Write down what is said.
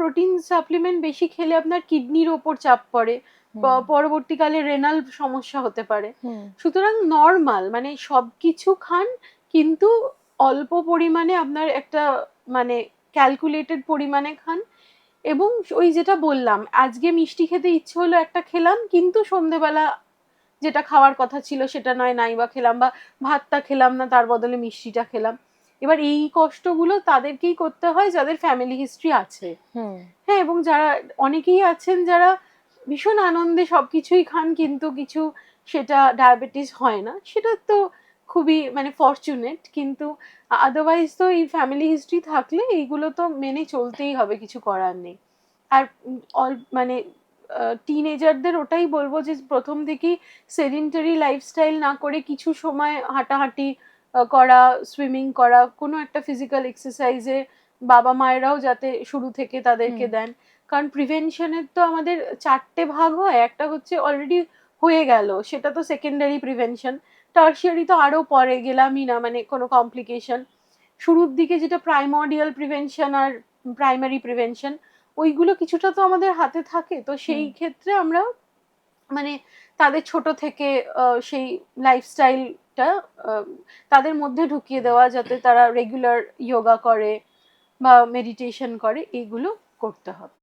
Protein supplement বেশি খেলে আপনার কিডনির ওপর চাপ পড়ে, পরবর্তীকালে রেনাল সমস্যা হতে পারে। সুতরাং নর্মাল মানে সবকিছু খান, কিন্তু অল্প পরিমাণে, আপনার একটা মানে ক্যালকুলেটেড পরিমাণে খান। এবং ওই যেটা বললাম, আজকে মিষ্টি খেতে ইচ্ছে হলো একটা খেলাম, কিন্তু সন্ধেবেলা যেটা খাওয়ার কথা ছিল সেটা নয় নাই বা খেলাম, বা ভাতটা খেলাম না, তার বদলে মিষ্টিটা খেলাম। এবার এই কষ্টগুলো তাদেরকেই করতে হয় যাদের ফ্যামিলি হিস্ট্রি আছে। হ্যাঁ, এবং যারা অনেকেই আছেন যারা ভীষণ আনন্দে সবকিছুই খান, কিন্তু কিছু সেটা ডায়াবেটিস হয় না, সেটা তো খুবই মানে ফরচুনেট। কিন্তু আদারওয়াইজ তো এই ফ্যামিলি হিস্ট্রি থাকলে এইগুলো তো মেনে চলতেই হবে, কিছু করার নেই। আর মানে টিনেজারদের ওটাই বলবো যে প্রথম থেকেই সেডেন্টারি লাইফস্টাইল না করে কিছু সময় হাঁটাহাঁটি করা, সুইমিং করা, কোনো একটা ফিজিক্যাল এক্সারসাইজে বাবা মায়েরাও যাতে শুরু থেকে তাদেরকে দেন। কারণ প্রিভেনশনের তো আমাদের 4টে ভাগ হয়, একটা হচ্ছে অলরেডি হয়ে গেল, সেটা তো সেকেন্ডারি প্রিভেনশন। টার্সিয়ারি তো আরো পরে গেলামই না, মানে কোনো কমপ্লিকেশন। শুরুর দিকে যেটা প্রাইমর্ডিয়াল প্রিভেনশন আর প্রাইমারি প্রিভেনশন, ওইগুলো কিছুটা তো আমাদের হাতে থাকে। তো সেই ক্ষেত্রে আমরা মানে তাদের ছোট থেকে সেই লাইফস্টাইলটা তাদের মধ্যে ঢুকিয়ে দেওয়া, যাতে তারা রেগুলার যোগা করে বা মেডিটেশন করে, এইগুলো করতে হবে।